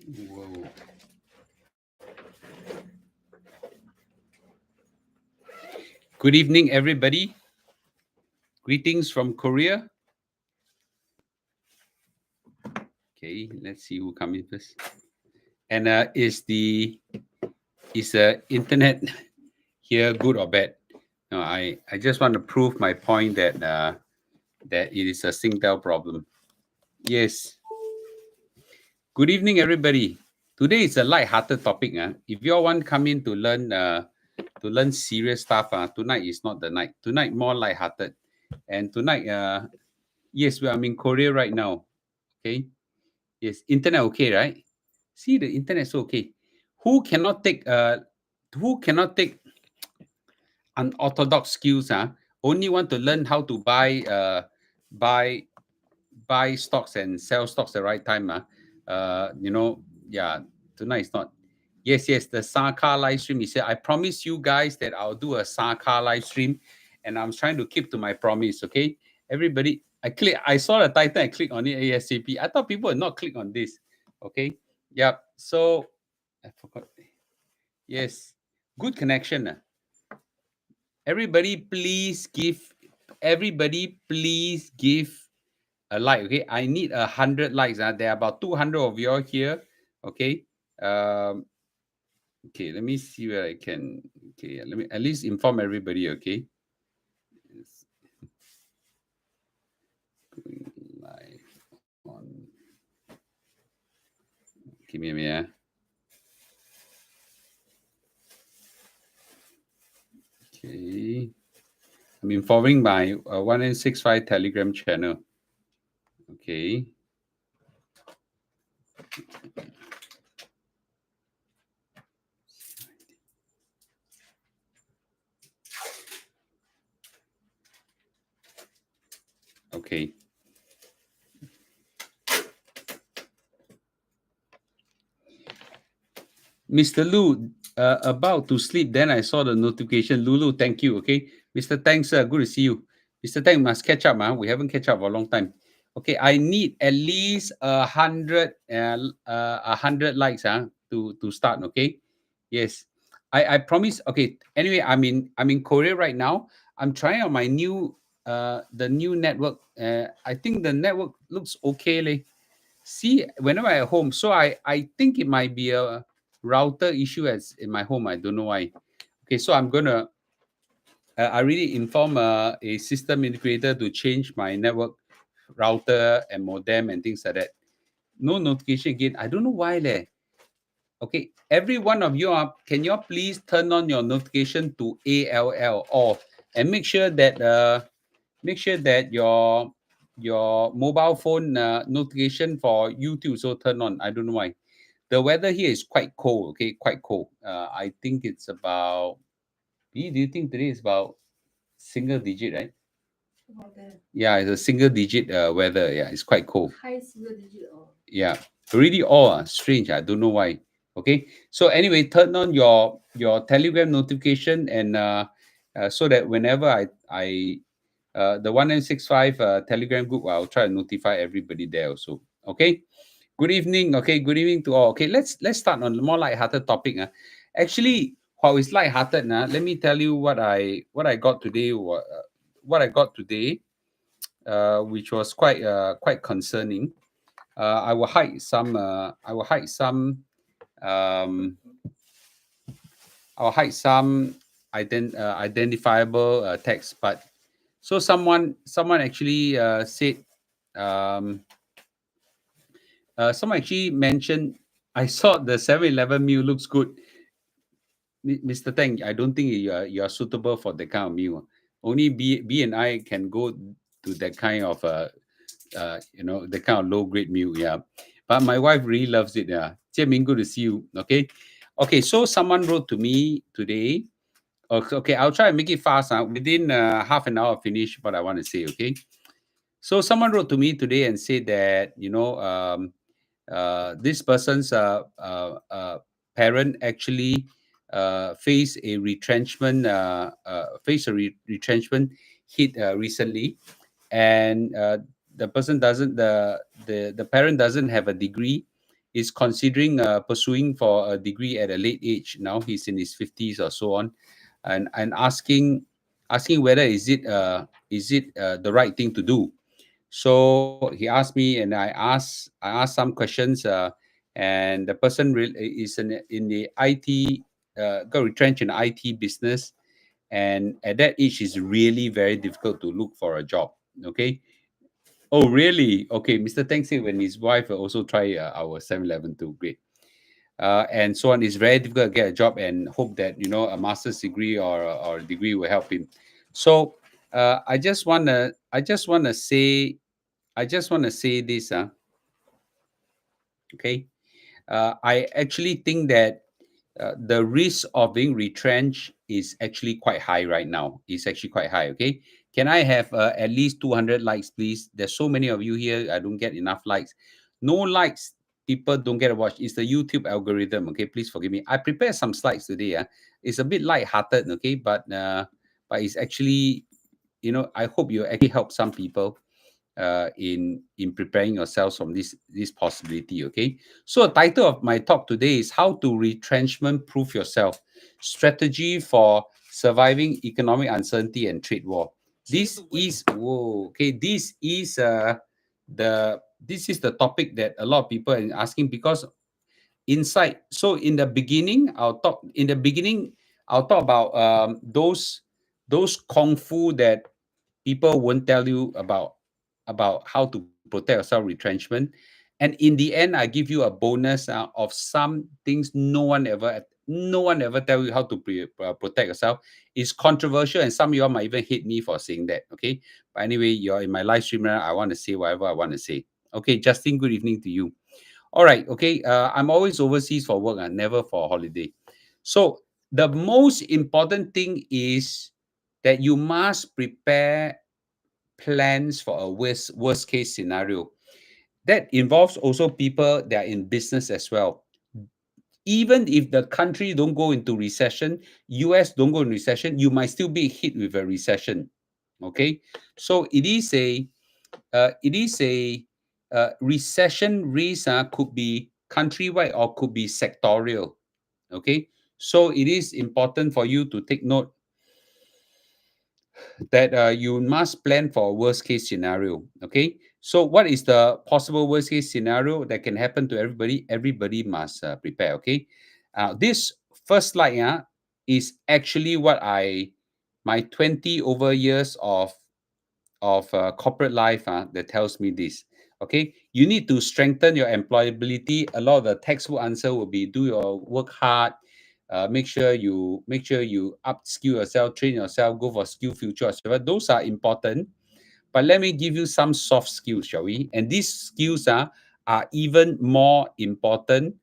Whoa. Good evening, everybody. Greetings from Korea. Okay, let's see who comes in first. And is the internet here good or bad? No, I just want to prove my point that that it is a Singtel problem. Yes. Good evening, everybody. Today is a light-hearted topic. If you all want to come in to learn serious stuff, tonight is not the night. Tonight more light-hearted. And tonight, yes, I'm in Korea right now. Okay. Yes, internet okay, right? See, the internet's okay. Who cannot take unorthodox skills? Only want to learn how to buy buy stocks and sell stocks the right time. Yeah, tonight is not. Yes, the Saka live stream. He said, I promise you guys that I'll do a Saka live stream, and I'm trying to keep to my promise. Okay, everybody. I saw the title. I click on it ASAP. I thought people would not click on this. Okay. Yep. So I forgot. Yes. Good connection. Everybody, please give. Everybody, please give a like. Okay, I need 100 likes. There are about 200 of you all here. Okay. Okay, let me see where I can. Okay, let me at least inform everybody. Okay. It's going live on. Give me a minute. Okay. I'm informing my 1965 Telegram channel. Okay. Okay. Mr. Lu, about to sleep. Then I saw the notification. Lulu, thank you. Okay. Mr. Thanks, good to see you. Mr. Tang must catch up. We haven't catch up for a long time. Okay, I need at least 100 likes to start. Okay. Yes. I promise. Okay. Anyway, I'm in Korea right now. I'm trying out my new the new network. I think the network looks okay. See, whenever I'm at home, so I think it might be a router issue as in my home. I don't know why. Okay, so I'm gonna I really inform a system integrator to change my network router and modem and things like that. No notification again. I don't know why leh. Okay, every one of you can you all please turn on your notification to ALL off and make sure that your mobile phone notification for YouTube so turn on. I don't know why. The weather here is quite cold. Okay, quite cold. I think it's about. Do you think today is about single digit, right? Yeah, it's a single digit weather. Yeah, it's quite cold. High single digit or Yeah, really all strange. I don't know why. Okay, so anyway, turn on your Telegram notification and so that whenever I the 1965 Telegram group, I'll try to notify everybody there also. Okay. Good evening. Okay, good evening to all. Okay, let's start on a more light-hearted topic. Actually, while it's light-hearted, let me tell you what I got today. What I got today, which was quite concerning. I will hide some. Um, I'll hide some identifiable text. But so someone actually said. Um, Someone actually mentioned. I saw the 7-Eleven meal looks good. Mr. Tang, I don't think you are suitable for that kind of meal. Only B and I can go to that kind of the kind of low grade meal. Yeah, but my wife really loves it. Yeah, Jian good to see you. Okay. So someone wrote to me today. Okay, I'll try and make it fast. Within half an hour, I'll finish what I want to say. Okay. So someone wrote to me today and said that this person's parent actually faced a retrenchment retrenchment hit recently, and the person doesn't the parent doesn't have a degree is considering pursuing for a degree at a late age. Now he's in his 50s or so on, and asking whether is it the right thing to do. So he asked me, and I asked some questions, and the person is in the IT, got retrenched in IT business, and at that age, it's really very difficult to look for a job. Okay. Oh, really? Okay. Mr. Teng said when his wife also try our 7-Eleven too. Great. And so on. It's very difficult to get a job, and hope that a master's degree or a degree will help him. So I just want to say this. Okay. I actually think that the risk of being retrenched is actually quite high right now. It's actually quite high. Okay. Can I have at least 200 likes, please? There's so many of you here. I don't get enough likes. No likes, people don't get a watch. It's the YouTube algorithm. Okay. Please forgive me. I prepared some slides today. It's a bit light-hearted. Okay. But it's actually, I hope you actually help some people in preparing yourselves from this possibility. Okay, so the title of my talk today is how to retrenchment proof yourself, strategy for surviving economic uncertainty and trade war. This is okay, this is the topic that a lot of people are asking, because inside, so in the beginning I'll talk about those kung fu that people won't tell you about how to protect yourself retrenchment. And in the end, I give you a bonus of some things no one ever tell you how to protect yourself. It's controversial, and some of you might even hate me for saying that. Okay, but anyway, you're in my live stream now. I want to say whatever I want to say. Okay, Justin, good evening to you. All right, okay, I'm always overseas for work and never for holiday. So the most important thing is that you must prepare plans for a worst case scenario. That involves also people that are in business as well. Even if the country don't go into recession, US don't go in recession, you might still be hit with a recession. Okay, so it is a recession risk, could be countrywide or could be sectorial. Okay, so it is important for you to take note that you must plan for a worst case scenario. Okay, so what is the possible worst case scenario that can happen to everybody? Everybody must prepare. Okay, this first slide is actually what my 20 over years of corporate life that tells me this. Okay, you need to strengthen your employability. A lot of the textbook answer will be do your work hard, make sure you upskill yourself, train yourself, go for skill future, etc. Those are important. But let me give you some soft skills, shall we? And these skills are even more important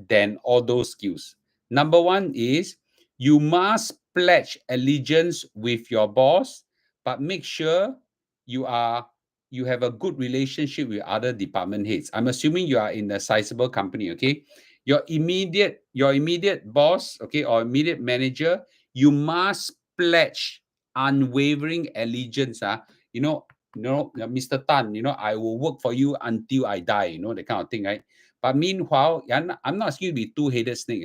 than all those skills. Number one is you must pledge allegiance with your boss, but make sure you are you have a good relationship with other department heads. I'm assuming you are in a sizable company. Okay, your immediate boss, okay, or immediate manager, you must pledge unwavering allegiance. Mr. Tan, I will work for you until I die, that kind of thing, right? But meanwhile, I'm not asking you to be two-headed snake.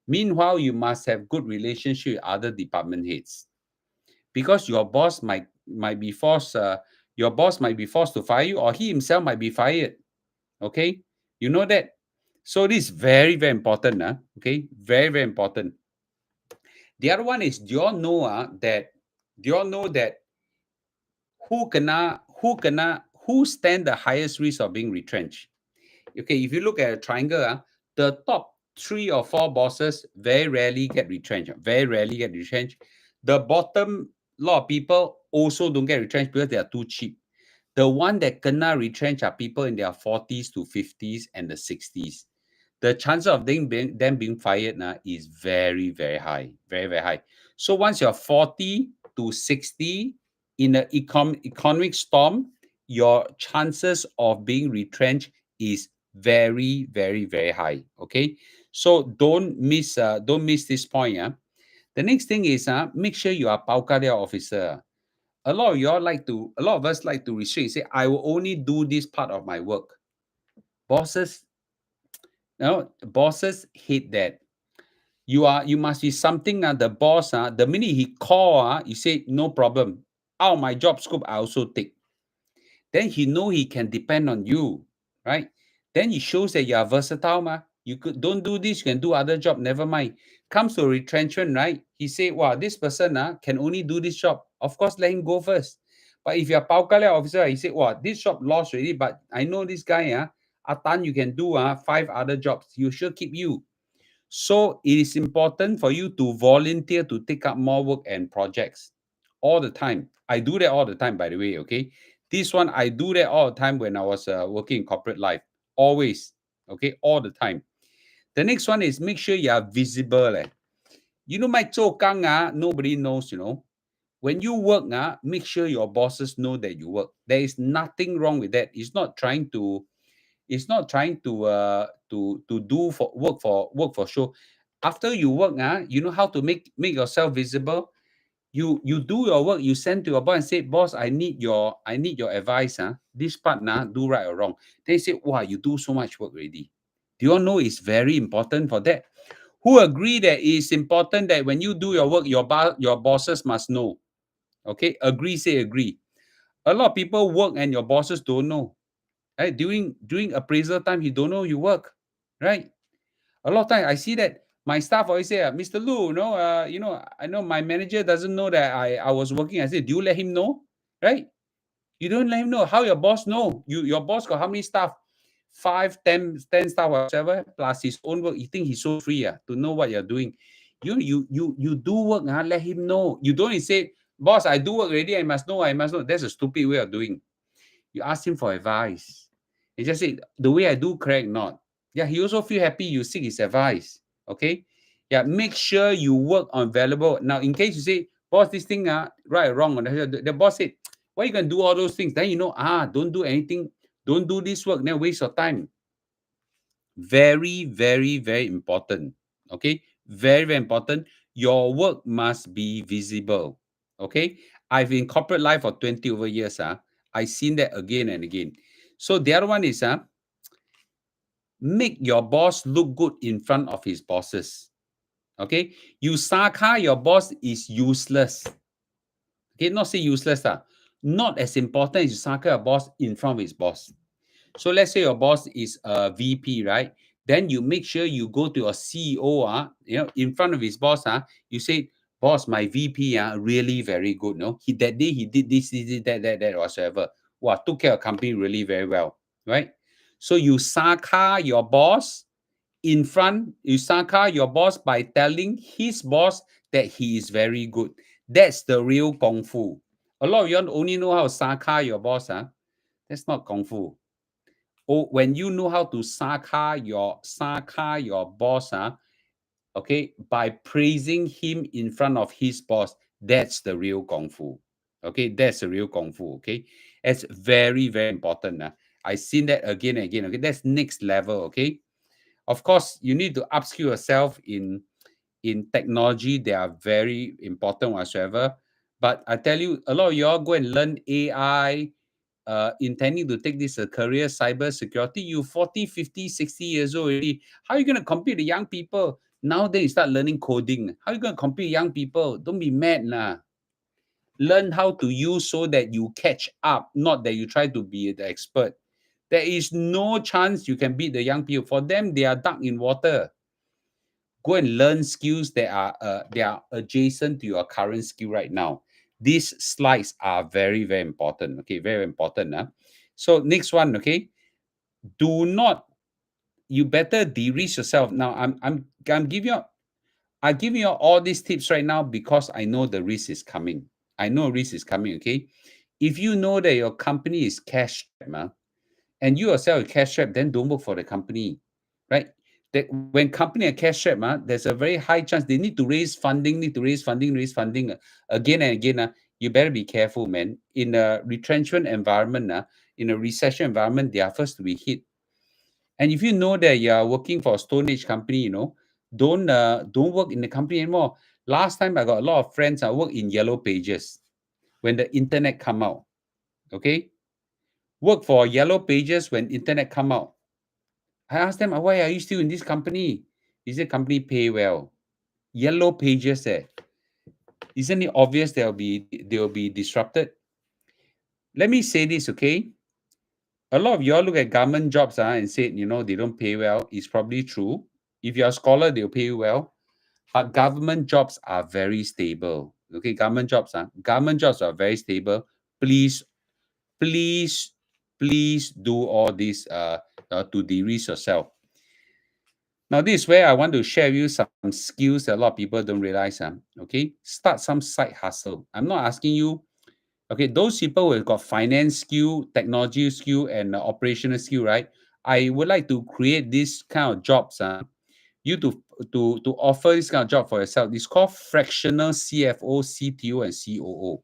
Meanwhile, you must have good relationship with other department heads, because your boss might be forced to fire you, or he himself might be fired. Okay, you know that. So this is very, very important. Okay, very, very important. The other one is, do you all know that who stand the highest risk of being retrenched? Okay, if you look at a triangle, the top 3 or 4 bosses very rarely get retrenched. Very rarely get retrenched. The bottom lot of people also don't get retrenched because they are too cheap. The one that kena retrenched are people in their 40s to 50s and the 60s. The chance of them being fired is very, very high. Very, very high. So once you're 40 to 60 in an economic storm, your chances of being retrenched is very, very, very high. Okay. So don't miss this point. The next thing is make sure you are Paukaria officer. A lot of us like to restrict, say, I will only do this part of my work. Bosses, bosses hate that. You must be something. The boss, the minute he call, you say no problem. Out of my job scope, I also take. Then he know he can depend on you, right? Then it shows that you are versatile, You don't do this, you can do other job. Never mind. Comes to retrenchment, right? He say, wow, this person can only do this job. Of course, let him go first. But if you're Pao Ka Liao officer, he say, wow, this job lost already, but I know this guy, Atan, you can do 5 other jobs. You should keep you. So it is important for you to volunteer to take up more work and projects all the time. I do that all the time, by the way, okay? This one, I do that all the time when I was working in corporate life. Always, okay? All the time. The next one is make sure you are visible. You know, my zhou nobody knows, When you work, make sure your bosses know that you work. There is nothing wrong with that. It's not trying to do for work for show. After you work, you know how to make yourself visible. You do your work, you send to your boss and say, boss, I need your advice. This part do right or wrong. They say, wow, you do so much work already. Do you all know it's very important for that? Who agree that it's important that when you do your work, your bosses must know? Okay, agree, say agree. A lot of people work and your bosses don't know. Right? During appraisal time, you don't know you work, right? A lot of time I see that my staff always say, Mr. Lu, I know my manager doesn't know that I was working. I said, do you let him know? Right? You don't let him know. How your boss know? Your boss got how many staff? 5, 10 staff, whatever, plus his own work. You think he's so free to know what you're doing. You do work, let him know. You don't say, boss, I do work already, I must know. That's a stupid way of doing. You ask him for advice. He just said, the way I do correct not. Yeah, he also feel happy you seek his advice. Okay? Yeah, make sure you work on valuable. Now, in case you say, boss, this thing right or wrong, the boss said, why you can do all those things? Then you know, don't do anything, don't do this work, then waste your time. Very, very, very important. Okay? Very, very important. Your work must be visible. Okay? I've been in corporate life for 20 over years. I've seen that again and again. So the other one is make your boss look good in front of his bosses. Okay? You saka your boss is useless. Okay, not say useless. Not as important as you saka your boss in front of his boss. So let's say your boss is a VP, right? Then you make sure you go to your CEO, in front of his boss, you say, boss, my VP, really very good, no? That day he did this, that, whatsoever. Wow, took care of company really very well, right? So you saka your boss you saka your boss by telling his boss that he is very good. That's the real Kungfu. A lot of you only know how to saka your boss, That's not Kungfu. When you know how to saka your boss, okay, by praising him in front of his boss, that's the real Kungfu. Okay, that's the real Kungfu. Okay, it's very, very important. I've seen that again and again. Okay, that's next level. Okay, of course, you need to upskill yourself in technology. They are very important whatsoever. But I tell you, a lot of y'all go and learn AI, intending to take this career, cyber security. You 40, 50, 60 years old already. How are you going to compete with young people? Now then you start learning coding. How are you going to compete with young people? Don't be mad nah. Learn how to use so that you catch up, not that you try to be the expert. There is no chance you can beat the young people. For them, they are duck in water. Go and learn skills that are adjacent to your current skill right now. These slides are very, very important. Okay, very important. So next one, okay. You better de-risk yourself. Now, I'm giving you all these tips right now because I know the risk is coming. I know risk is coming, okay? If you know that your company is cash strapped, and you yourself are cash strapped, then don't work for the company, right? That when company are cash strapped, there's a very high chance they need to raise funding, again and again. You better be careful, man. In a retrenchment environment, in a recession environment, they are first to be hit. And if you know that you are working for a Stone Age company, don't work in the company anymore. Last time I got a lot of friends work in Yellow Pages when the internet come out. Okay, work for Yellow Pages when internet come out. I asked them, why are you still in this company? He said, company pay well. Yellow pages there. Isn't it obvious they will be disrupted? Let me say this, okay? A lot of y'all look at government jobs and said, they don't pay well. It's probably true. If you're a scholar, they'll pay you well. But government jobs are very stable. Okay, government jobs are very stable. Please, please, please do all this to de-risk yourself. Now, this is where I want to share with you some skills that a lot of people don't realize. Okay, start some side hustle. I'm not asking you. Okay, those people who have got finance skill, technology skill, and operational skill, right? I would like to create this kind of jobs. You to offer this kind of job for yourself. It's called fractional CFO, CTO, and COO.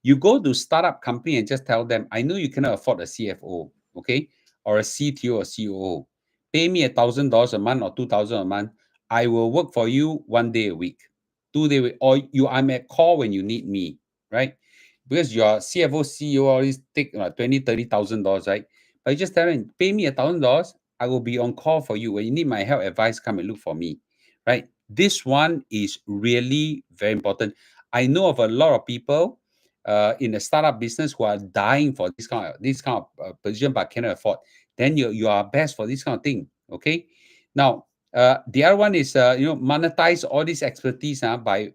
You go to startup company and just tell them, I know you cannot afford a CFO, okay, or a CTO or COO. Pay me $1,000 a month or 2,000 a month. I will work for you 1 day a week, 2 day a week, or I'm at call when you need me, right? Because your CFO, CEO always take like $20,000, $30,000, right? But you just tell them, pay me $1,000. I will be on call for you. When you need my help, advice, come and look for me, right? This one is really very important. I know of a lot of people in the startup business who are dying for this kind of position but cannot afford. Then you are best for this kind of thing. Okay. Now the other one is monetize all this expertise by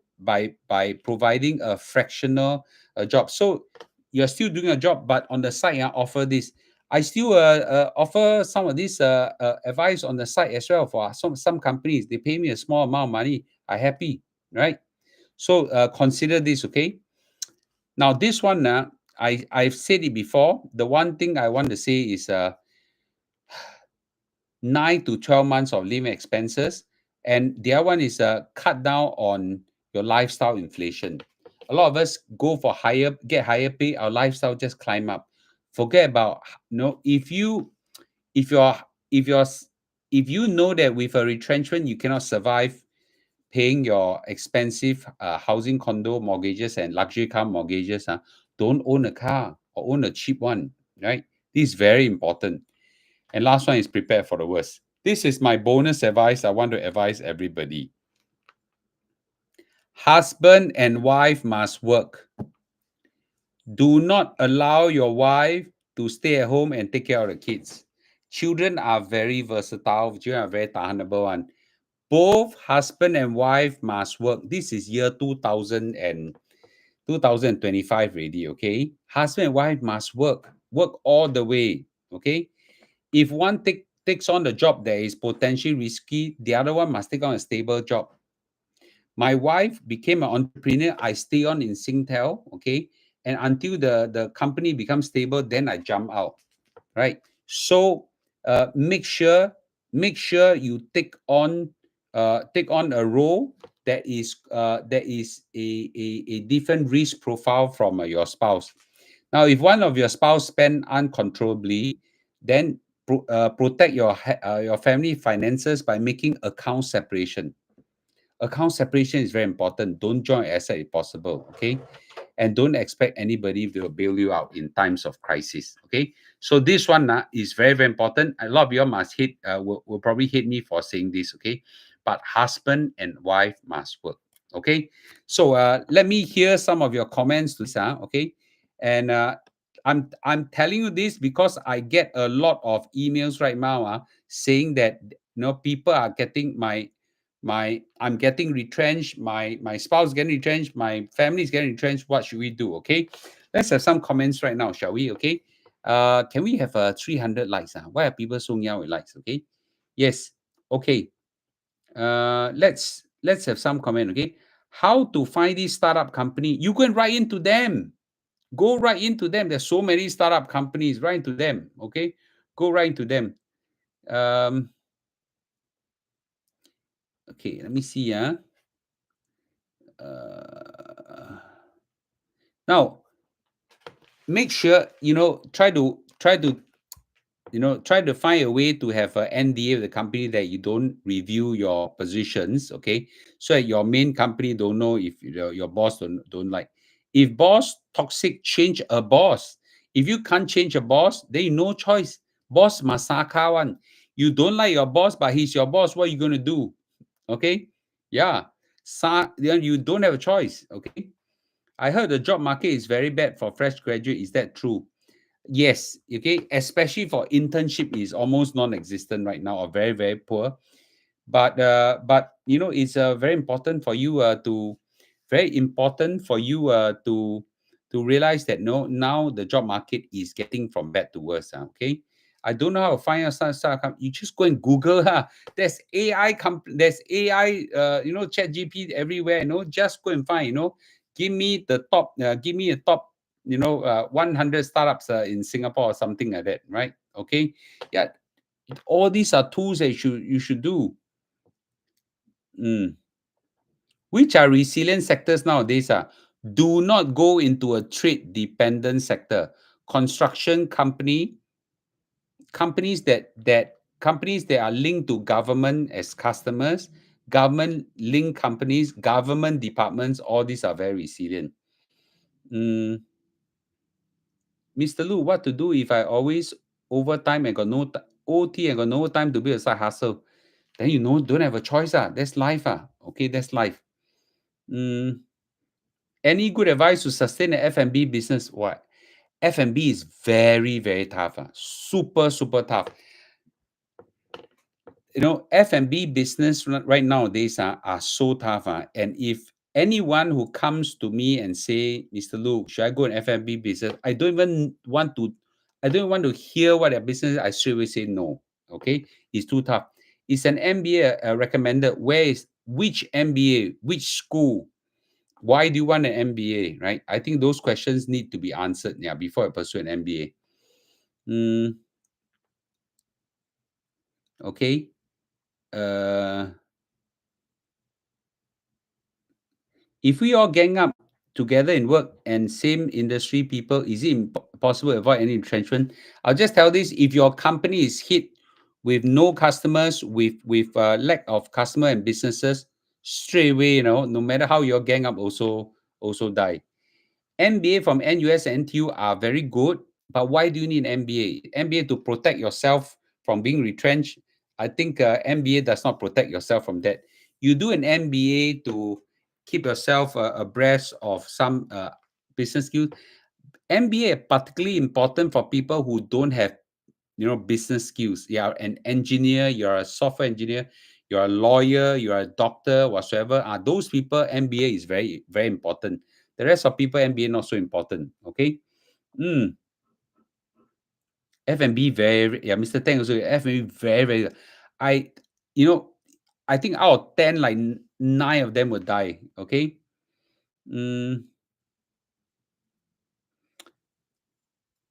providing a fractional job. So you're still doing a job, but on the side, offer this. I still offer some of this advice on the side as well for some companies. They pay me a small amount of money. I happy, right? So consider this, okay? Now this one, I've said it before. The one thing I want to say is 9 to 12 months of living expenses, and the other one is cut down on your lifestyle inflation. A lot of us go for get higher pay, our lifestyle just climb up. Forget about if you're if you're if you know that with a retrenchment you cannot survive paying your expensive housing condo mortgages and luxury car mortgages, don't own a car or own a cheap one, right? This is very important. And last one is prepare for the worst. This is my bonus advice. I want to advise everybody. Husband and wife must work. Do not allow your wife to stay at home and take care of the kids. Children are very versatile. Children are very tahanable one. Both husband and wife must work. This is year 2025 already, okay? Husband and wife must work all the way, okay? If one takes on the job that is potentially risky, the other one must take on a stable job. My wife became an entrepreneur. I stay on in Singtel, okay? And until the company becomes stable, then I jump out, right? So make sure you take on a role that is a different risk profile from your spouse. Now, if one of your spouse spend uncontrollably, then protect your family finances by making account separation. Account separation is very important. Don't join asset if possible, okay? And don't expect anybody to bail you out in times of crisis, okay? So this one is very, very important. A lot of you must will probably hate me for saying this, okay? But husband and wife must work, okay? So let me hear some of your comments to this, okay? And I'm telling you this because I get a lot of emails right now saying that people are getting I'm getting retrenched, my spouse getting retrenched, my family is getting retrenched. What should we do? Okay, let's have some comments right now, shall we? Okay, can we have 300 likes? Why are people so young with likes? Okay, yes. Okay, let's have some comment. Okay, how to find this startup company? You can write into them. Go right into them. There's so many startup companies. Write into them. Okay, go right into them. Okay, let me see. Now make sure try to find a way to have an NDA with the company that you don't review your positions, okay? So that your main company don't know if your boss don't like. If boss toxic, change a boss. If you can't change a boss, then you no choice Boss masaka one. You don't like your boss, but he's your boss. What are you going to do? Okay. Yeah. You don't have a choice. Okay. I heard the job market is very bad for fresh graduate. Is that true? Yes. Okay. Especially for internship is almost non-existent right now, or very, very poor. But it's very important for you to realize that no, now the job market is getting from bad to worse. Okay. I don't know how to find a startup. You just go and Google. There's AI, chat GP everywhere. Just go and find, give me the top, give me a top, 100 startups in Singapore or something like that. Right. Okay. Yeah. All these are tools that you should do. Mm. Which are resilient sectors nowadays? Do not go into a trade dependent sector. Construction companies that are linked to government as customers, government linked companies, government departments, all these are very resilient. Mr. Lu, what to do if I always overtime and got no OT and got no time to build a side hustle? Then don't have a choice. That's life. Okay, that's life. Any good advice to sustain an F&B business? What? F&B is very, very tough. Super, super tough. F&B business right nowadays are so tough. And if anyone who comes to me and say, Mr. Lu, should I go in F&B business? I don't even want to hear what their business is. I straight away say no. Okay, it's too tough. Is an MBA recommended? Which MBA? Which school? Why do you want an MBA, right? I think those questions need to be answered, before I pursue an MBA. Okay. If we all gang up together in work and same industry people, is it possible to avoid any retrenchment? I'll just tell this: if your company is hit with no customers, with lack of customer and businesses, straight away, no matter how your gang up also die. MBA from NUS and NTU are very good, but why do you need an MBA? MBA to protect yourself from being retrenched. I think MBA does not protect yourself from that. You do an MBA to keep yourself abreast of some business skills. MBA are particularly important for people who don't have business skills. You're an engineer, you're a software engineer, you're a lawyer, you're a doctor, whatsoever. Those people, MBA is very, very important. The rest of people, MBA not so important. Okay. F&B very, yeah, Mr. Tang also, F&B very, very, I, I think out of 10, like 9 of them will die. Okay.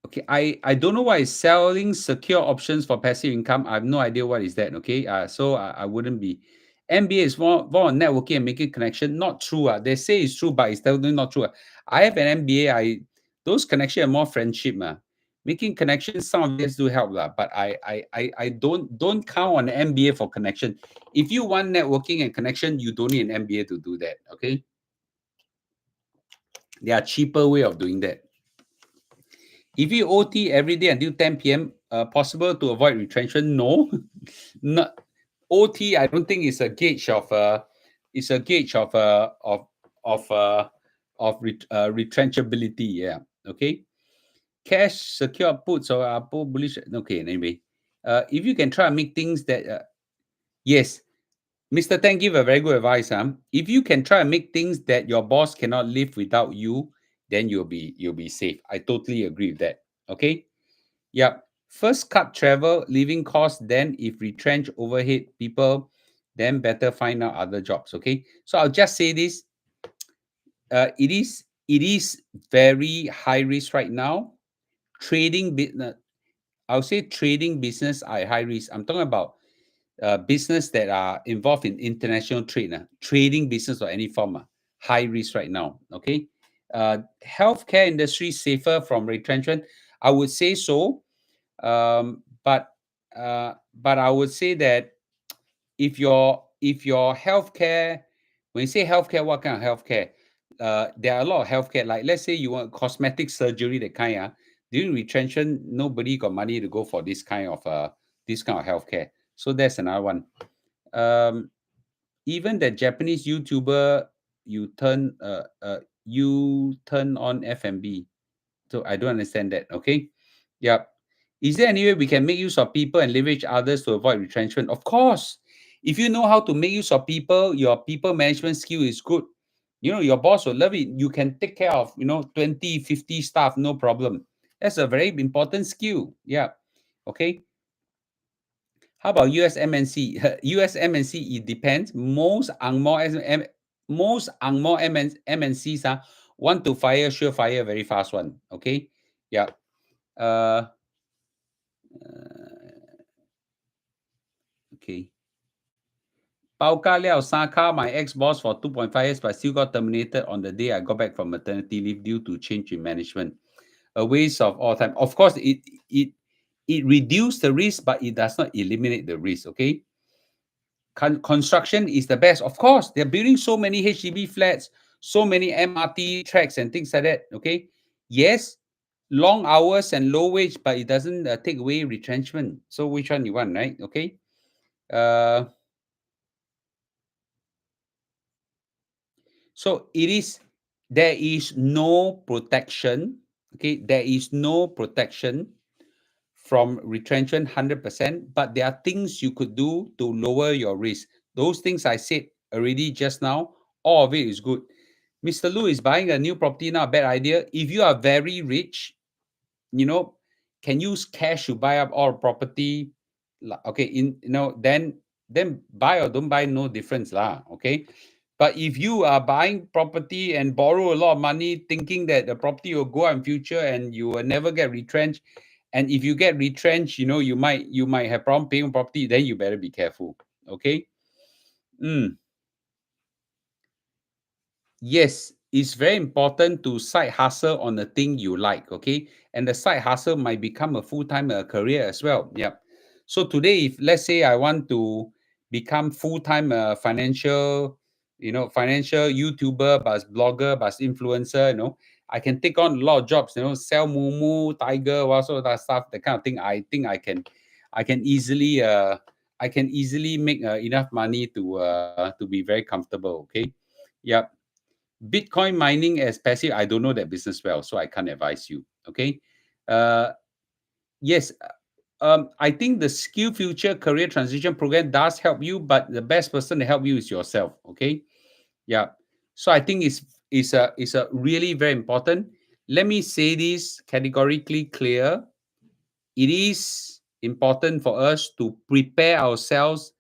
Okay, I don't know what is selling secure options for passive income. I have no idea what is that. Okay, so I wouldn't be. MBA is more on networking and making connection. Not true. They say it's true, but it's totally not true. I have an MBA. Those connections are more friendship. Making connections, some of this do help, but I don't count on an MBA for connection. If you want networking and connection, you don't need an MBA to do that. Okay, there are cheaper way of doing that. If you OT every day until 10 p.m., possible to avoid retrenchment? No, not OT. I don't think it's a gauge of retrenchability. Yeah. Okay. Cash secure puts or bullish. Okay. Anyway, if you can try and make things that yes, Mr. Tang give a very good advice. If you can try and make things that your boss cannot live without you, then you'll be safe. I totally agree with that. Okay. Yeah. First cut travel, living costs, then if retrench overhead people, then better find out other jobs. Okay. So I'll just say this. It is very high risk right now. Trading business, I'll say trading business are high risk. I'm talking about business that are involved in international trade, trading business or any form, high risk right now. Okay. Healthcare industry safer from retrenchment. I would say so. But I would say that if your healthcare, when you say healthcare, what kind of healthcare? There are a lot of healthcare. Like let's say you want cosmetic surgery, that kind. during retrenchment, nobody got money to go for this kind of healthcare. So that's another one. Even the Japanese YouTuber, you turn on F&B. So I don't understand that. Okay. Yep. Is there any way we can make use of people and leverage others to avoid retrenchment? Of course. If you know how to make use of people, your people management skill is good. Your boss will love it. You can take care of, 20, 50 staff, no problem. That's a very important skill. Yeah. Okay. How about US MNC? US MNC, it depends. Most Angmo MNCs want to fire, sure fire, very fast one. Okay. Yeah. Uh, okay. Pao Ka Liao Saka, my ex-boss for 2.5 years, but still got terminated on the day I got back from maternity leave due to change in management. A waste of all time. Of course, it reduces the risk, but it does not eliminate the risk. Okay. Construction is the best. Of course, they're building so many HDB flats, so many MRT tracks and things like that. Okay. Yes, long hours and low wage, but it doesn't take away retrenchment. So which one you want, right? Okay. So there is no protection. Okay. There is no protection from retrenchment 100%, but there are things you could do to lower your risk. Those things I said already just now, all of it is good. Mr. Lu is buying a new property now, bad idea. If you are very rich, can use cash to buy up all property. Okay, then buy or don't buy, no difference lah. Okay, but if you are buying property and borrow a lot of money, thinking that the property will go in future and you will never get retrenched, and if you get retrenched, you might have problem paying property, then you better be careful. Okay. Yes, it's very important to side hustle on the thing you like, okay? And the side hustle might become a full-time career as well. Yeah. So today, if let's say I want to become full-time financial YouTuber, but blogger, but influencer, I can take on a lot of jobs, sell mumu, tiger, what sort of that stuff, that kind of thing. I think I can easily make enough money to be very comfortable. Okay. Yeah. Bitcoin mining as passive, I don't know that business well, so I can't advise you. Okay. Uh, yes. I think the Skill Future Career Transition Program does help you, but the best person to help you is yourself. Okay. Yeah. So I think it's a really very important. Let me say this categorically clear. It is important for us to prepare ourselves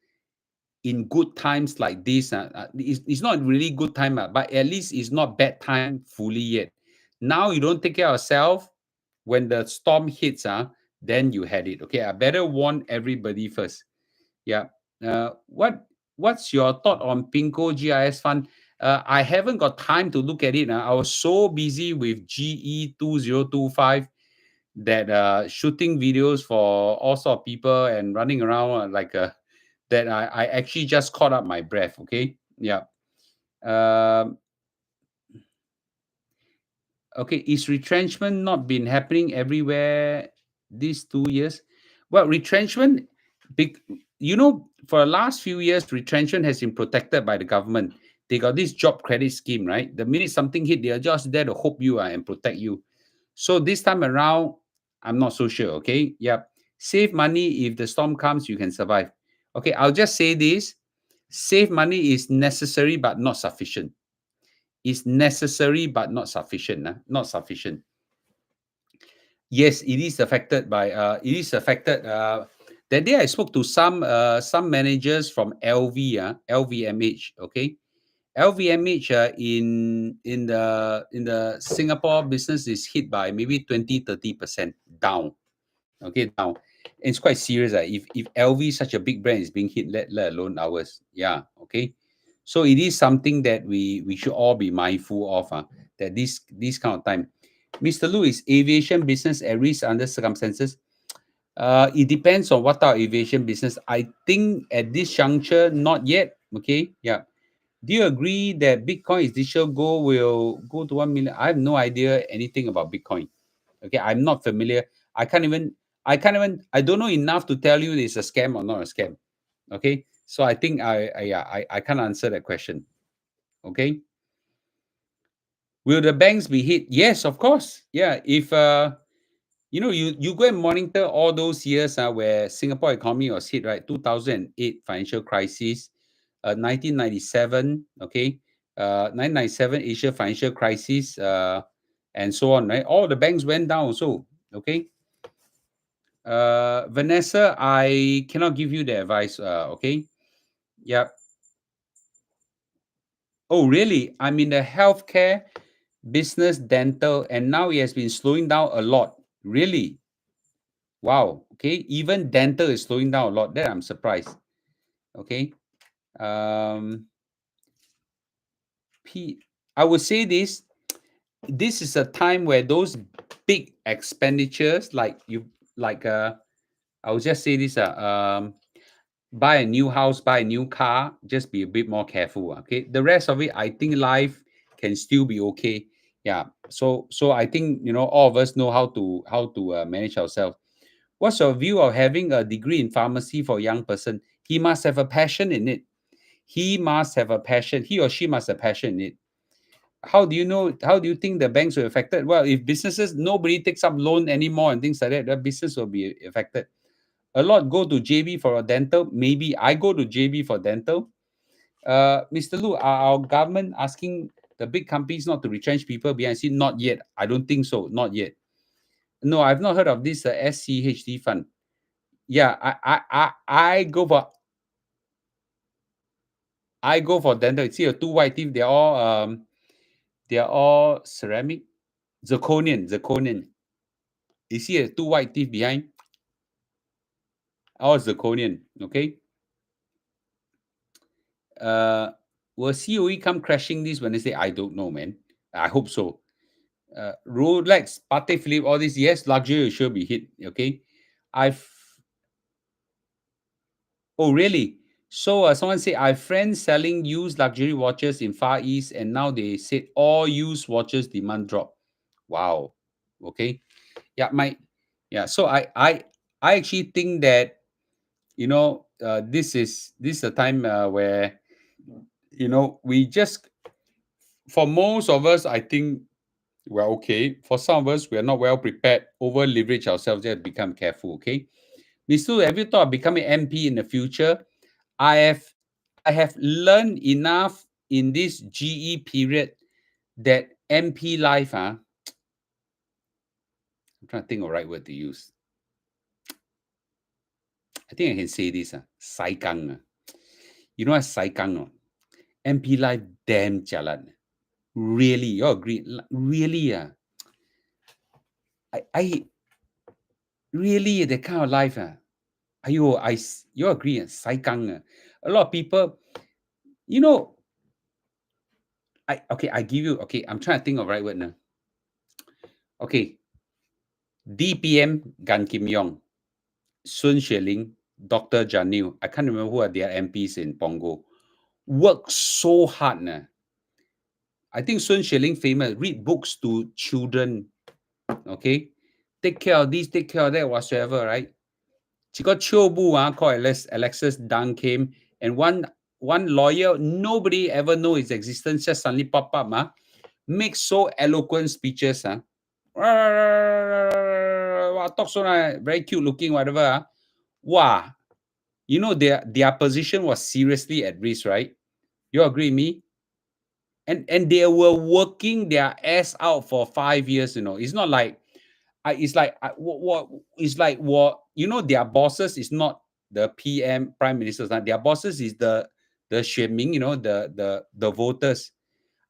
in good times like this. It's not really good time, but at least it's not bad time fully yet. Now you don't take care of yourself, when the storm hits, then you had it. Okay, I better warn everybody first. Yeah. What's your thought on Pinko GIS fund? I haven't got time to look at it. I was so busy with GE 2025 that shooting videos for all sort of people and running around that I actually just caught up my breath. Okay. Yeah. Um, okay. Is retrenchment not been happening everywhere these 2 years? Well, retrenchment, big, for the last few years, retrenchment has been protected by the government. They got this job credit scheme, right? The minute something hit, they are just there to hope you and protect you. So this time around, I'm not so sure. Okay. Yeah. Save money. If the storm comes, you can survive. Okay. I'll just say this. Save money is necessary but not sufficient. It's necessary but not sufficient. Not sufficient. Yes, it is affected by that day I spoke to some managers from LVMH. Okay. LVMH in the Singapore business is hit by maybe 20-30% down. Okay, down. And it's quite serious. If LV, such a big brand, is being hit, let alone ours. Yeah. Okay. So it is something that we should all be mindful of. That this kind of time. Mr. Lu, is aviation business at risk under circumstances? It depends on what type of aviation business. I think at this juncture, not yet. Okay. Yeah. Do you agree that Bitcoin is digital gold will go to 1 million? I have no idea anything about Bitcoin. Okay, I'm not familiar. I can't even. I don't know enough to tell you it's a scam or not a scam. Okay, so I think I can't answer that question. Okay, will the banks be hit? Yes, of course. Yeah, if you go and monitor all those years where Singapore economy was hit, right? 2008 financial crisis, 1997, okay, 1997 Asia financial crisis, and so on, right? All the banks went down also, okay. Vanessa, I cannot give you the advice, okay. Yeah. Oh, really? I'm in the healthcare business, dental, and now it has been slowing down a lot. Really? Wow. Okay. Even dental is slowing down a lot. That I'm surprised. Okay. Um, I would say this. This is a time where those big expenditures, I would just say this. Buy a new house, buy a new car. Just be a bit more careful. Okay. The rest of it, I think life can still be okay. Yeah. So I think all of us know how to manage ourselves. What's your view of having a degree in pharmacy for a young person? He must have a passion in it. He must have a passion. He or she must have passion in it. How do you know? How do you think the banks were affected? Well, if businesses, nobody takes up loan anymore and things like that, the business will be affected. A lot go to JB for a dental. Maybe I go to JB for dental. Mr. Lu, are our government asking the big companies not to retrench people behind? See, not yet. I don't think so. Not yet. No, I've not heard of this SCHD fund. Yeah, I go for dental. You see, the two white teeth, they're all ceramic, zirconian. You see, two white teeth behind, all zirconian. Okay. Uh, will COE come crashing this when they say I don't know, man. I hope so. Rolex, Patek Philippe, all this, yes, luxury will sure be hit. Okay. I've Oh, really? So someone said I have friends selling used luxury watches in Far East, and now they said all used watches demand drop. Wow. Okay. Yeah, so I actually think that this is a time where we just, for most of us, I think we're okay. For some of us, we are not well prepared, over leverage ourselves. Just become careful. Okay. Mr. Have you thought of becoming MP in the future? I have I have learned enough in this GE period that MP life, I'm trying to think of the right word to use. I think I can say this, sai kang. You know what sai kang? No? MP life damn jalan. Really, you agree? Really, I really that kind of life, ayo, you agree? Sai kang. A lot of people, you know, I give you, okay, I'm trying to think of the right word now. Okay, DPM Gan Kim Yong, Sun Xueling, Dr. Janil, I can't remember who are their MPs in Pongo, work so hard. I think Sun Xueling famous, read books to children, okay? Take care of this, take care of that, whatsoever, right? She got Chobu called Alexis Dang came, and one lawyer, nobody ever know his existence, just suddenly pop up, make so eloquent speeches. Talk so nice, very cute looking, whatever. Wow. Their position was seriously at risk, right? You agree with me? And they were working their ass out for 5 years. It's not like it's like what it's like what their bosses is not the PM prime ministers. Their bosses is the 选民, the voters.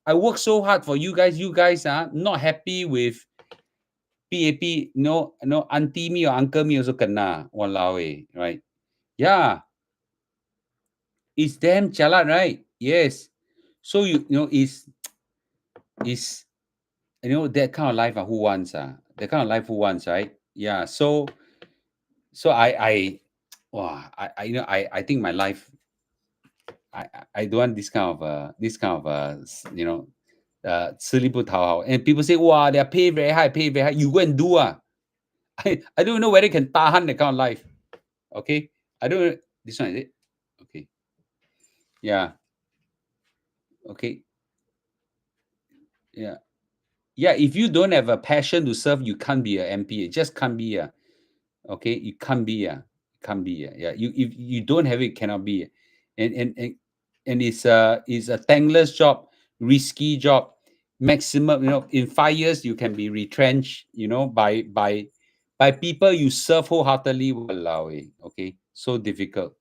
I work so hard for you guys. You guys are not happy with PAP. No, auntie me or uncle me also kena. Walao right? Yeah, it's damn chalat, right? Yes. So is that kind of life, who wants, that kind of life, who wants, right? Yeah. So wow, I think my life, I don't want this kind of 吃力不讨好. And people say, wow, their pay very high, pay very high. You go and do. I don't know whether you can tahan that kind of life. Okay. I don't know. This one is it? Okay. Yeah. Okay. Yeah. Yeah. If you don't have a passion to serve, you can't be an MP. It just can't be. Okay. You can't be. Can't be. Yeah. If you don't have it, cannot be. And it's a thankless job, risky job. Maximum, in 5 years you can be retrenched, by people you serve wholeheartedly. Walao eh, okay, so difficult.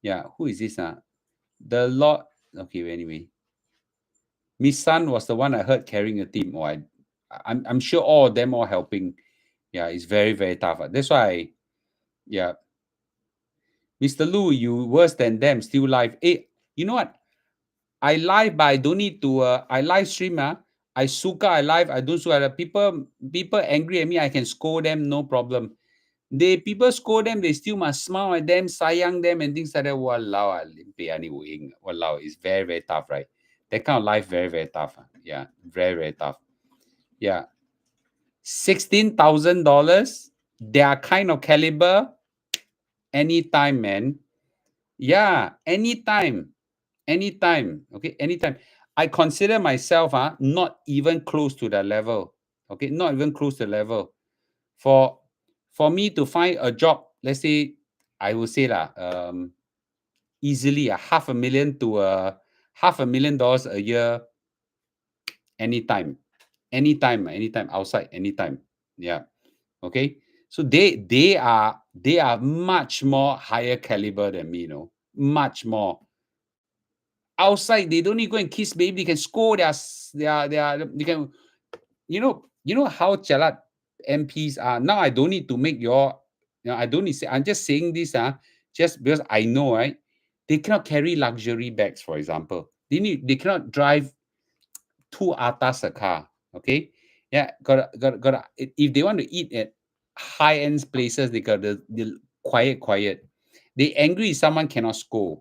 Yeah, who is this? The Lord. Okay, anyway, Miss Sun was the one I heard carrying a team. Oh, I'm sure all of them all helping. Yeah, it's very, very tough. That's why, yeah, Mr. Lu, you worse than them, still live. Hey, you know what? I live, but I don't need to. I live stream. I suka, I live. I don't suka. People angry at me. I can scold them, no problem. People scold them. They still must smile at them, sayang them, and things like that. Walao, walao. It's very, very tough, right? That kind of life, very, very tough. Yeah, very, very tough. Yeah, $16,000. Their kind of caliber, anytime, man. Yeah, anytime. Anytime. Okay, anytime. I consider myself not even close to that level. Okay, not even close to the level. For me to find a job, let's say, I would say easily $500,000 a year, anytime. Anytime outside, anytime. Yeah. Okay. So they are much more higher caliber than me, much more. Outside, they don't need to go and kiss baby. They can score they can, how chalat MPs are. Now I don't need to make I don't need to say, I'm just saying this, just because I know, right? They cannot carry luxury bags, for example. They cannot drive too atas a car. Okay. Yeah, got if they want to eat at high-end places, they got the quiet. They angry if someone cannot scold.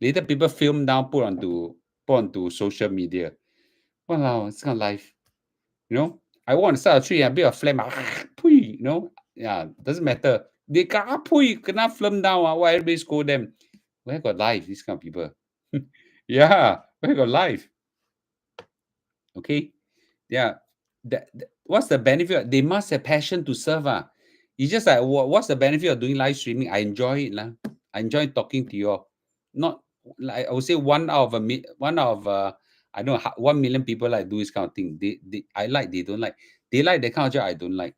Later people film down, put onto social media. Wow, it's kind of life. I want to start a tree, a bit of flame. Yeah, doesn't matter. They cannot film down. Why everybody scold them? Where got life? These kind of people. Yeah, where got life? Okay. Yeah. What's the benefit? They must have passion to serve. It's just like, what's the benefit of doing live streaming? I enjoy it. I enjoy talking to you all. Not like I would say one of I don't know 1 million people like do this kind of thing. I like, they don't like. They like that kind of job, I don't like.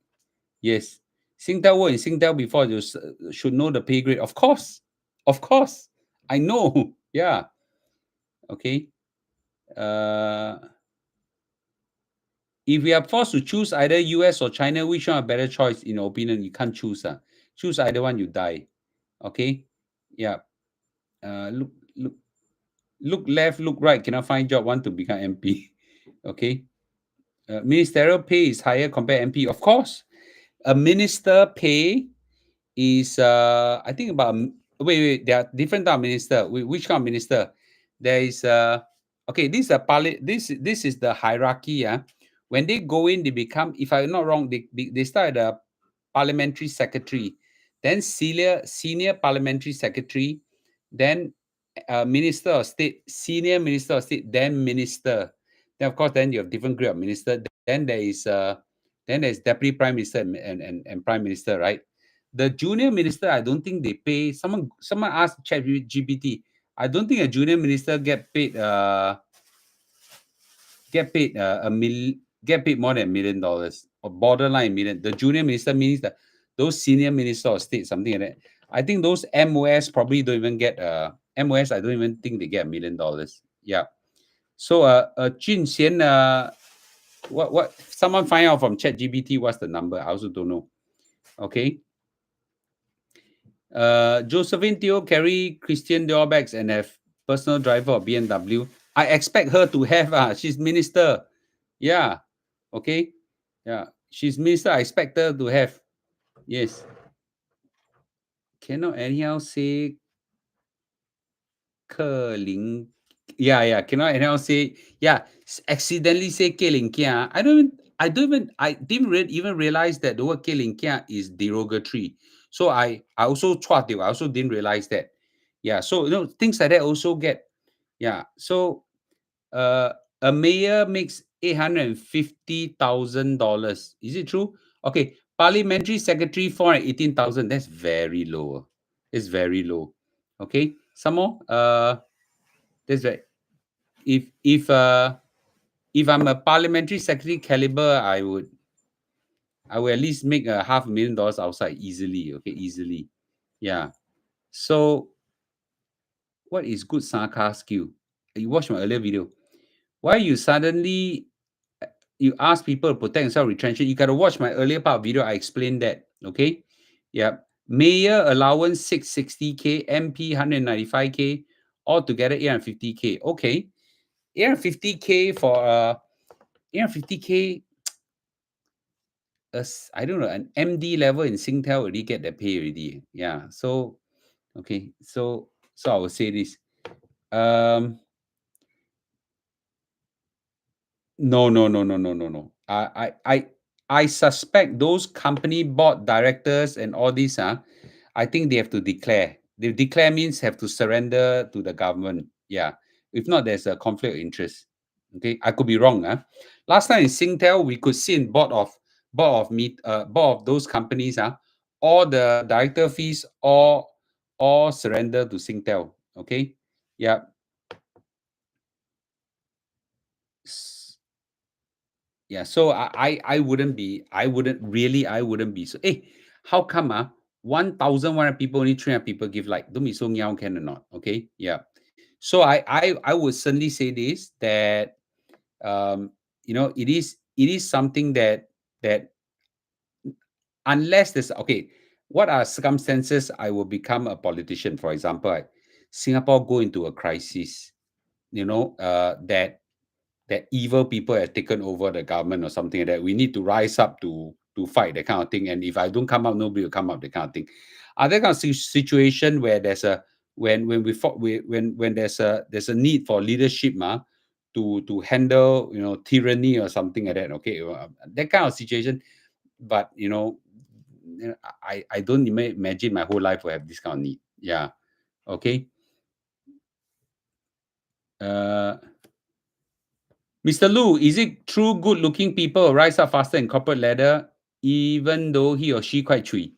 Yes. Singtel work in Singtel before, you should know the pay grade. Of course. Of course. I know. Yeah. Okay. If we are forced to choose either US or China, which one a better choice in your opinion? You can't choose. Choose either one, you die. Okay. Yeah. Look left, look right, cannot find job, want to become MP. Okay. Ministerial pay is higher compared to MP. Of course. A minister pay is I think about wait, there are different type of minister. Which kind of minister? There is okay, this is this is the hierarchy. When they go in, they become, if I'm not wrong, they start at a parliamentary secretary, then senior parliamentary secretary, then minister of state, senior minister of state, then minister. Then of course, then you have different grade of minister. Then there's deputy prime minister and prime minister, right? The junior minister, I don't think they pay. Someone asked ChatGPT. I don't think a junior minister get paid more than $1 million or borderline million. The junior minister means that those senior minister of state, something like that. I think those MOS probably don't even get MOS. I don't even think they get $1 million. Yeah. So Jun Xian, what someone find out from ChatGPT what's the number? I also don't know. Okay. Josephine Teo carry Christian Dior bags and have personal driver of BMW. I expect her to have. She's minister. Yeah. Okay. Yeah. She's minister. I expect her to have. Yes. Cannot anyhow say Ke Ling. yeah, cannot anyhow say, yeah, accidentally say K Ling Kia. I didn't even realize that the word K Ling Kia is derogatory. So I also chua tio, I also didn't realize that. Yeah, so things like that also get, yeah. So uh a mayor makes $850,000. Is it true? Okay, parliamentary secretary 418,000. That's very low. It's very low. Okay, some more. That's right. If if uh if I'm a parliamentary secretary caliber, I would at least make a $500,000 outside easily. Okay, easily. Yeah. So what is good sarcasm skill? You watch my earlier video. Why you suddenly you ask people to protect themselves retrenchment? You got to watch my earlier part of video. I explained that. Okay. Yeah. Mayor allowance 660K, MP 195K, altogether 850K. Okay. 850K for 850K, I don't know, an MD level in Singtel already get the pay already. Yeah. So okay. So I will say this. Um No, no, no, no, no, no, no. I suspect those company board directors and all this, I think they have to declare. They declare means have to surrender to the government. Yeah. If not, there's a conflict of interest. Okay. I could be wrong. Last time in Singtel, we could see in board of those companies, all the director fees all surrender to Singtel. Okay. Yeah. Yeah, so I wouldn't be so. Hey, how come 1,100 people only 300 people give like? Don't be so young, can or not? Okay, yeah. So I would certainly say this that it is something that unless there's okay, what are circumstances I will become a politician? For example, Singapore go into a crisis. That evil people have taken over the government or something like that. We need to rise up to fight that kind of thing. And if I don't come up, nobody will come up. That kind of thing. Are there kind of situation where there's a when we fought when there's a need for leadership, to handle tyranny or something like that. Okay, that kind of situation. But I don't imagine my whole life will have this kind of need. Yeah. Okay. Uh, Mr. Lu, is it true good-looking people rise up faster in corporate ladder, even though he or she quite chui?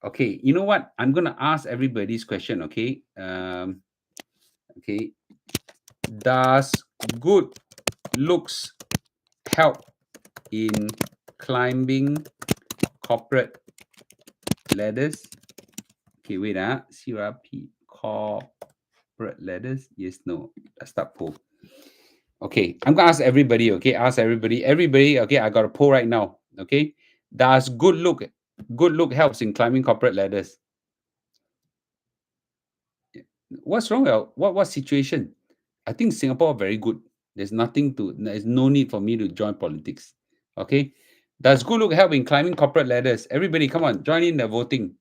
Okay, you know what? I'm gonna ask everybody's question. Okay, okay. Does good looks help in climbing corporate ladders? Okay, wait. CRP corporate ladders. Yes, no. Let's start poll. Okay, I'm gonna ask everybody. Okay, ask everybody. Everybody. Okay, I got a poll right now. Okay, does good look helps in climbing corporate ladders? What's wrong? What situation? I think Singapore very good. There's no need for me to join politics. Okay, does good look help in climbing corporate ladders? Everybody, come on, join in the voting.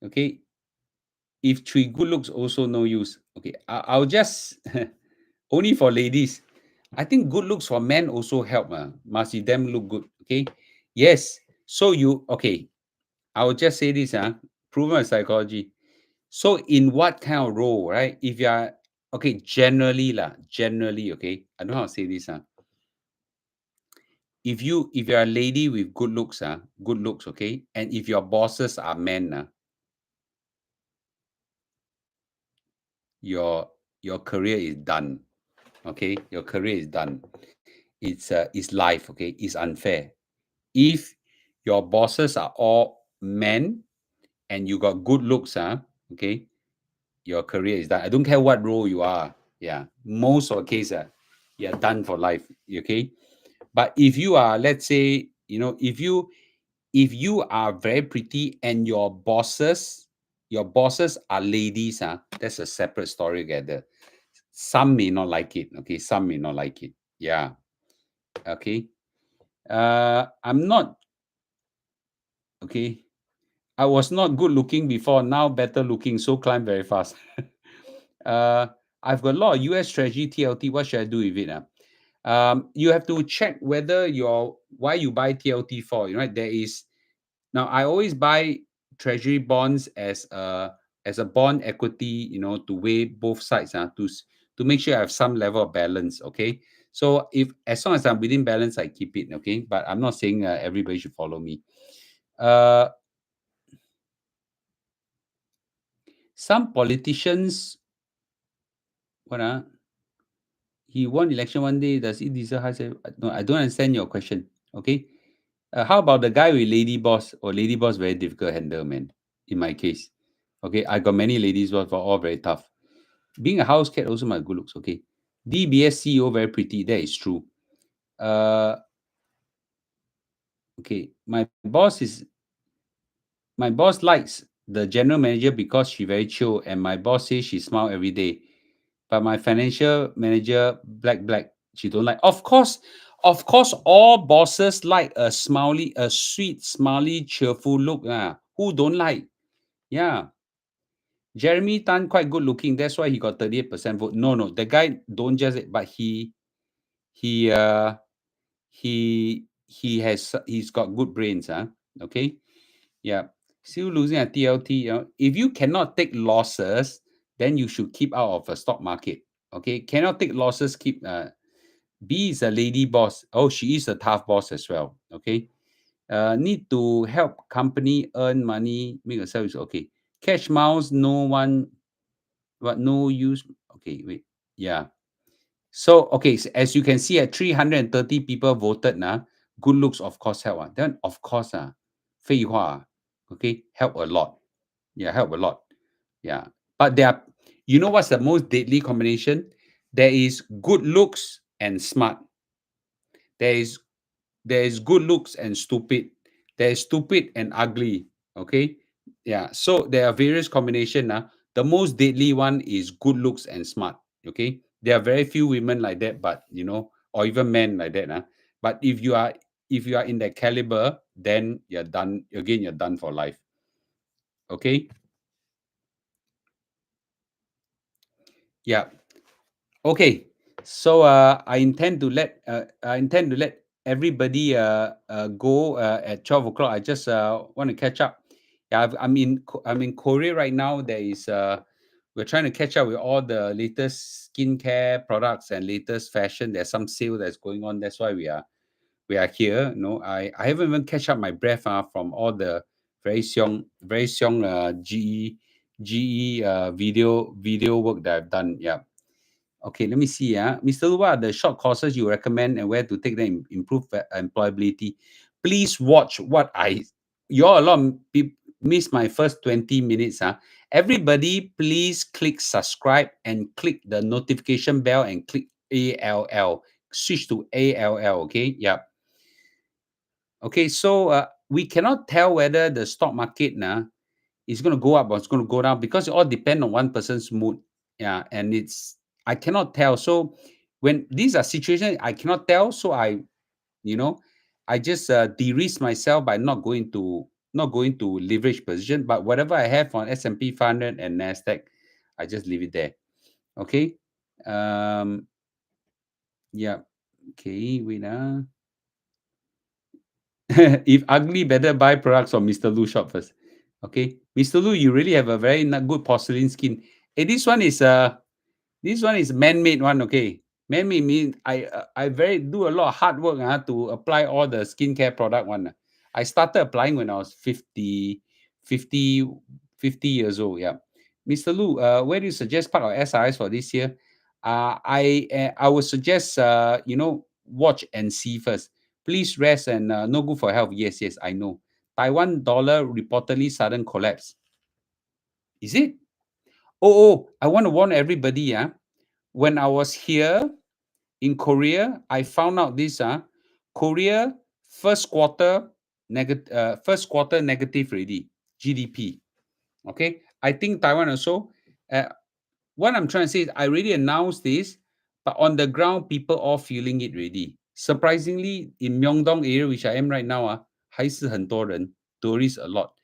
Okay, if three good looks also no use. Okay, I'll just only for ladies. I think good looks for men also help. Must see them look good. Okay. Yes. So okay. I will just say this, proven by psychology. So in what kind of role, right? If you are okay, generally, okay. I don't know how to say this. If you're a lady with good looks, okay, and if your bosses are men, your your career is done. Okay, your career is done. It's life, okay? It's unfair. If your bosses are all men and you got good looks, okay, your career is done. I don't care what role you are. Yeah, most of the case, you're done for life. Okay, but if you are, let's say, if you are very pretty and your bosses are ladies, that's a separate story together. Some may not like it. Okay, some may not like it. Yeah. Okay. I'm not okay. I was not good looking before, now better looking, so climb very fast. uh, I've got a lot of US Treasury TLT. What should I do with it? You have to check whether why you buy TLT for. Right? There is now I always buy Treasury bonds as a bond equity. To weigh both sides. To make sure I have some level of balance. Okay. So if as long as I'm within balance, I keep it. Okay. But I'm not saying everybody should follow me. Uh, some politicians, what he won election one day. Does he deserve high salary? No, I don't understand your question. Okay. How about the guy with lady boss? Or lady boss very difficult to handle, man. In my case, okay, I got many ladies boss, but all very tough. Being a house cat also my good looks. Okay, DBS CEO very pretty. That is true. Uh, okay, my boss likes the general manager because she very chill, and my boss says she smile every day. But my financial manager, black, she don't like. Of course, all bosses like a sweet, smiley, cheerful look. Who don't like? Yeah. Jeremy Tan quite good looking. That's why he got 38% vote. No, no, the guy don't just, but he he's got good brains. Okay. Yeah. Still losing at TLT. If you cannot take losses, then you should keep out of a stock market. Okay. Cannot take losses, keep B is a lady boss. Oh, she is a tough boss as well. Okay. Need to help company earn money, make a service. Okay. Cash mouse, no one, but no use. Okay, wait. Yeah. So, okay, so as you can see, at 330 people voted, good looks, of course, help. Then, of course, 废话, okay, help a lot. Yeah, help a lot. Yeah. But you know what's the most deadly combination? There is good looks and smart. There is good looks and stupid. There is stupid and ugly. Okay. Yeah. So there are various combination. The most deadly one is good looks and smart. Okay. There are very few women like that, but or even men like that. But if you are in that caliber, then you're done. Again, you're done for life. Okay. Yeah. Okay. So I intend to let everybody go at 12 o'clock. I just want to catch up. Yeah, I'm in Korea right now. We're trying to catch up with all the latest skincare products and latest fashion. There's some sale that's going on. That's why we are here. I haven't even catch up my breath from all the very xiong GE video work that I've done. Yeah. Okay, let me see. Mr. Lu, what are the short courses you recommend and where to take them improve employability? Please watch what you all a lot of people miss my first 20 minutes. Everybody, please click subscribe and click the notification bell and click ALL. Switch to ALL. Okay. Yeah. Okay. So we cannot tell whether the stock market it's going to go up or it's going to go down because it all depends on one person's mood. Yeah, and I cannot tell. So when these are situations I cannot tell, so you know, I just de-risk myself by not going to leverage position, but whatever I have on S&P 500 and Nasdaq, I just leave it there. Okay. Um. Yeah. Okay. Wait. If ugly, better buy products from Mr. Lu shop first. Okay, Mr. Lu, you really have a very good porcelain skin. Hey, this one is man-made one. Okay, man-made means I very do a lot of hard work to apply all the skincare product one. I started applying when I was 50 years old. Yeah, Mr. Lu, where do you suggest park our SRS for this year? I would suggest watch and see first. Please rest and no good for health. Yes, yes, I know. Taiwan dollar reportedly sudden collapse. Is it? Oh, I want to warn everybody. When I was here in Korea, I found out this. Korea first quarter negative already. GDP. Okay. I think Taiwan also. Uh, what I'm trying to say is I already announced this, but on the ground, people all feeling it already. Surprisingly, in Myeongdong area, which I am right now, 还是很多人 tourists a lot.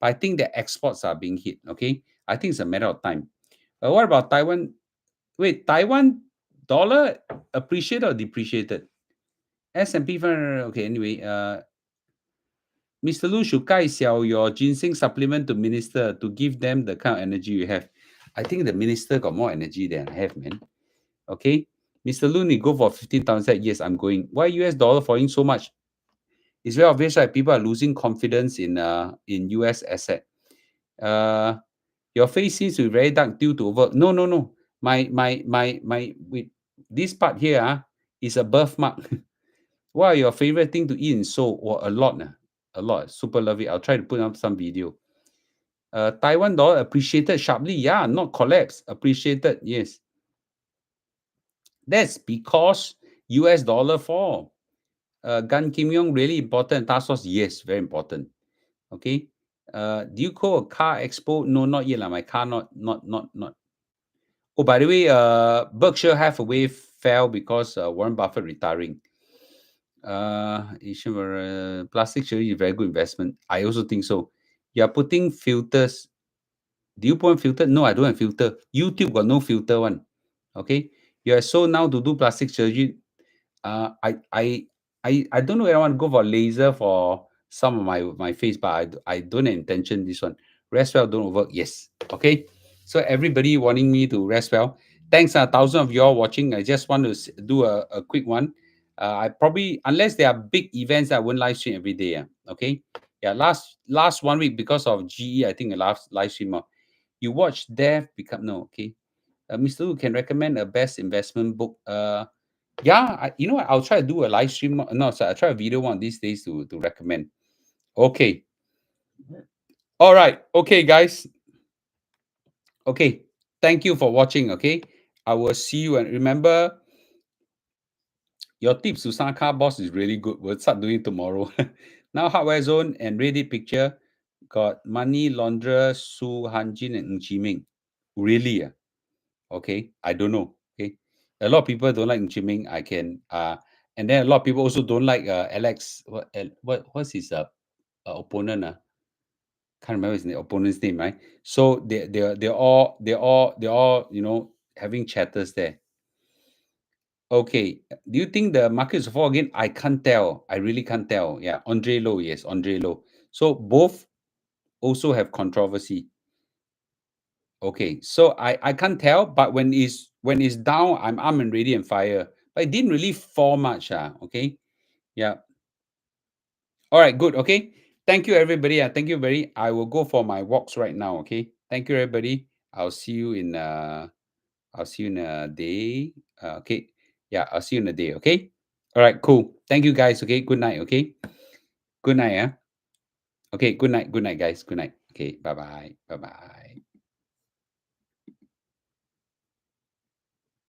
but I think the exports are being hit. Okay, I think it's a matter of time. What about Taiwan? Wait, Taiwan dollar appreciated or depreciated? S&P 500. Okay, anyway, Mr. Lu should sell your ginseng supplement to minister to give them the kind of energy you have. I think the minister got more energy than I have, man. Okay, Mr. Lu, you go for 15,000. Yes, I'm going. Why US dollar falling so much? It's very obvious, right? People are losing confidence in US asset. Your face seems to be very dark due to over. No, no, no. My with this part here is a birthmark. What are your favorite thing to eat in Seoul? Or a lot, a lot. Super love it. I'll try to put up some video. Taiwan dollar appreciated sharply. Yeah, not collapsed. Appreciated. Yes. That's because US dollar fall. Gan Kim Yong really important. Task force, yes, very important. Okay. Do you call a car expo? No, not yet. My car not. Oh, by the way, Berkshire Hathaway fell because Warren Buffett retiring. Asian plastic surgery is a very good investment. I also think so. You are putting filters. Do you put filter? No, I don't have filter. YouTube got no filter one. Okay. You are so now to do plastic surgery. Uh, I I I don't know whether I want to go for laser for some of my face, but I don't have intention this one. Rest well, don't work. Yes. Okay. So everybody wanting me to rest well. Thanks, thousand of you all watching. I just want to do a quick one. I probably, unless there are big events, I won't live stream every day. Okay. Yeah. Last 1 week because of GE, I think the last live stream. You watch Death Become No. Okay. Mr. Wu can recommend a best investment book. Yeah, you know what? I'll try to do a live stream. No, sorry, I'll try a video one of these days to recommend. Okay. All right. Okay, guys. Okay. Thank you for watching. Okay. I will see you. And remember, your tips to Saka boss is really good. We'll start doing it tomorrow. Now, Hardware Zone and Reddit picture got money launderer Su Hanjin and Ng Chi Ming. Really? Okay. I don't know. Okay. A lot of people don't like Ng Chi Ming. I can and then a lot of people also don't like Alex. What's his opponent? Can't remember his opponent's name, right? So they're all having chatters there. Okay. Do you think the markets will fall again? I can't tell. I really can't tell. Yeah, Andre Low, yes, Andre Low. So both also have controversy. Okay, so I can't tell, but when it's down, I'm armed and ready and fire. But it didn't really fall much. Okay. Yeah. All right, good. Okay. Thank you, everybody. Thank you very. I will go for my walks right now. Okay. Thank you, everybody. I'll see you in a day. Okay. Yeah, I'll see you in a day. Okay. All right, cool. Thank you guys. Okay. Good night. Okay. Good night. Okay. Good night. Good night, guys. Good night. Okay. Bye bye. Bye bye.